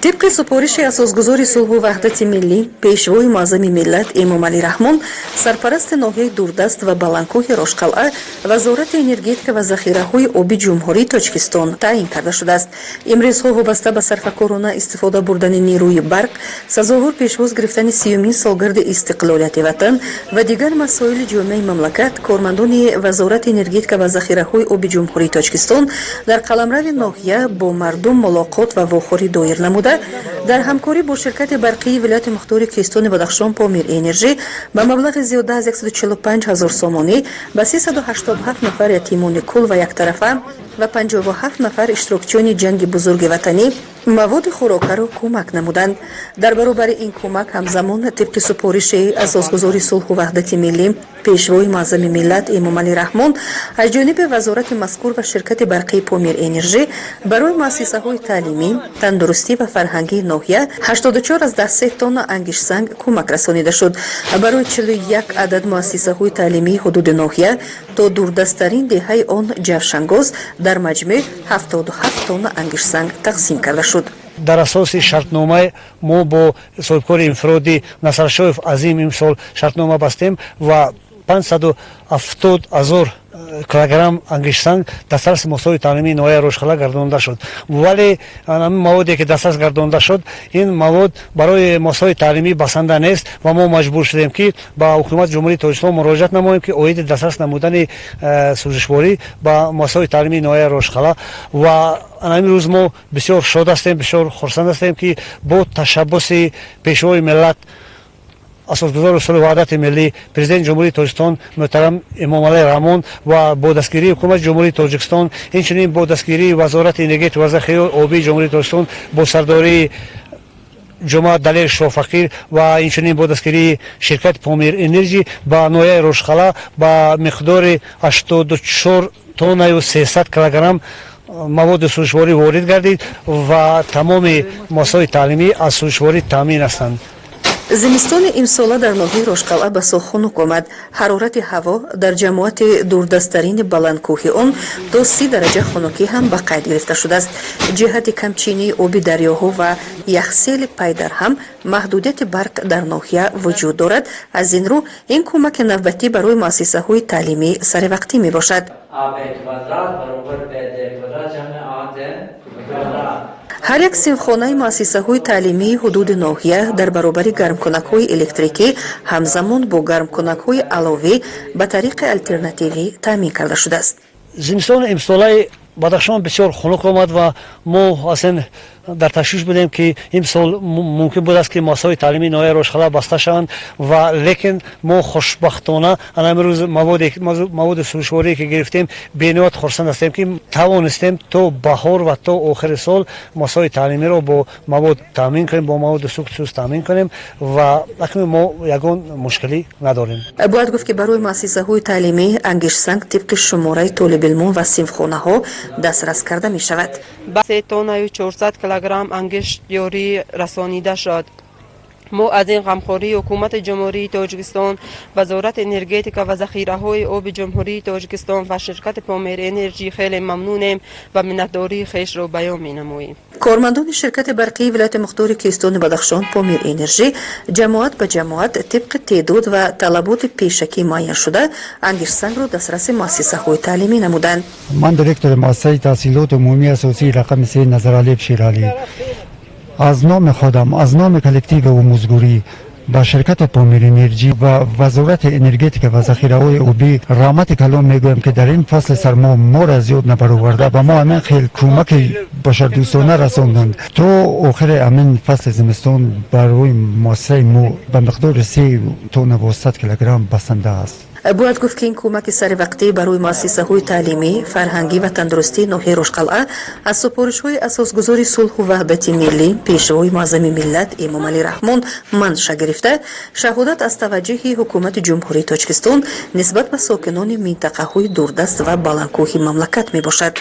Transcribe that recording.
طبق سپارش اساسگذار صلح و وحدت ملی پیشوای معظم ملت امامعلی رحمان سرپرست ناحیه دوردست و بلندکوه рошткалъа وزارت انرژتیک و ذخیره‌های آبی جمهوری تاجیکستان تعیین کرده شده است. امروزها وابسته به صرفه‌کارانه استفاده بردن نیروی برق سزاوار پیشواز گرفتن 30مین سالگرد استقلالیت وطن و دیگر مسائل جامعه مملکت کارمندان وزارت انرژتیک و ذخیره‌های آبی جمهوری تاجیکستان در قلمرو ناحیه با مردم ملاقات و واخوری دایر نموده در همکاری با شرکت برقی ولایت مختار کیستان بدخشان помир-Энерчи با مبلغ زیاده از 145,000 سومانی به 387 نفر یتیمان کل و یک طرفه و 57 نفر اشتراکچیان جنگ بزرگ وطنی مواد خوراکه را کمک نمودند. در برابر این کمک همزمان طبق سپارش اساسگذار صلح و وحدت ملی پیشوای معظم ملت امامعلی رحمان از جانب وزارت مذکور و شرکت برقی помир-Энерчи برای مؤسسه های تعلیمی، تندرستی و فرهنگی ناحیه 84 از 13 تن انگیشت سنگ کمک رسانیده شد. برای 41 عدد مؤسسه های تعلیمی حدود ناحیه تا دوردستترین دهه آن جوشنگاز در مجموع 77 تن انگیشت سنگ تقسیم کرده شد. در اساس شرطنامه ما با صاحبکار انفرادی نصرشایف عظیم امسال شرطنامه بستیم و 570,000 کیلوگرم انگیشت سنگ دسترس مسائل تعلیمی ناحیه рошткалъа گردانده شد. ولی این موادی که دسترس گردانده شد این مواد برای مسائل تعلیمی بسنده نیست و ما مجبور شدیم که با حکومت جمهوری تاجیکستان مراجعت نماییم که اوید دسترس نمودن سوزشواری با مسائل تعلیمی ناحیه рошткалъа و این روز ما بسیار شاد هستیم، بسیار خرسند هستیم که با تشبث پیشوای ملت اساسگذار صلح و وحدت ملی پرزیدنت جمهوری تاجیکستان محترم امامعلی رحمان و با دستگیری حکومت جمهوری تاجیکستان همچنین با دستگیری وزارت انرژتیک و ذخیره آبی جمهوری تاجیکستان با سرداری جماعت دلیر شوفقیر و همچنین با دستگیری شرکت помир-Энерчи با ناحیه рошткалъа با مقدار 84 تن و 300 کیلوگرم مواد سوزشواری وارد گردید و تمام مسائل تعلیمی از سوزشواری تامین هستند. زمستان امساله در ناحیه рошткалъа به ساخنک آمد. حرارت هوا در جماعت دوردستترین بلندکوه آن تا 30 درجه خنکی هم به قید گرفته شده است. جهت کمچینی آب دریاها و یخسیل پیدر هم محدودیت برق در ناحیه وجود دارد. از این رو این کمک نوبتی برای مؤسسه های تعلیمی سر وقتی می باشد. هر یک سیمخانه مؤسسه های تعلیمی حدود ناحیه در برابر گرمکنک های الکتریکی همزمان با گرمکنک های علاوه به طریق الترناتیوی تامین کرده شده است. زمستان امساله بدخشان بسیار خنک آمد و ما اصلا در تشویش بودیم که امسال ممکن بود است که مسائل تعلیمی ناحیه рошткалъа بسته شوند و لیکن ما خوشبختانه امروز مواد سوزشواری که گرفتیم بینهایت خرسند هستیم که توانستیم تا بهار و تا آخر سال مسائل تعلیمی را با مواد تامین کنیم، با مواد سوخت تامین کنیم و اکنون ما یگان مشکلی نداریم. باید گفت که برای مؤسسه های تعلیمی انگیشت سنگ طبق شماره طالب علمان و صنفخانه ها دسترس کرده می شود. 3 تن و 400 کیلوگرم انگشت یاری رسانیده شد. ما از این غمخوری حکومت جمهوری تاجیکستان، وزارت انرژتیک و ذخیره های آب جمهوری تاجیکستان و شرکت помир-Энерчи خیلی ممنونیم و منتداری خیش را بیان می نماییم. کارمندان شرکت برقی ولایت مختار کیستان بدخشان помир-Энерчи جماعت به جماعت طبق تعداد و طلبات پیشکی معین شده انگیشت سنگ را دسترس مؤسسه های تعلیمی نمودند. من دیرکتور مؤسسه تحصیلات عمومی اساسی رقم 3 نظرعلی شیرعلی از نام خودم، از نام کلکتیو آموزگاری با شرکت помир-Энерчи و وزارت انرژتیک و ذخیره های آبی رحمت کلام میگویم که در این فصل سرما ما را زیاد نبرآورده و ما همین خیلی کمک بشردوستانه رساندند تا آخر همین فصل زمستان برای مؤسسه ما به مقدار 3 تن و 100 کیلوگرم بسنده است. باید گفت که این کمک سر وقتی برای مؤسسه های تعلیمی، فرهنگی و تندرستی ناحیه рошткалъа از سپارش های اساسگذار صلح و وحدت ملی پیشوای معظم ملت امامعلی رحمان منشأ گرفته شهادت از توجه حکومت جمهوری تاجیکستان نسبت به ساکنان منطقه های دوردست و بلندکوه مملکت می باشد.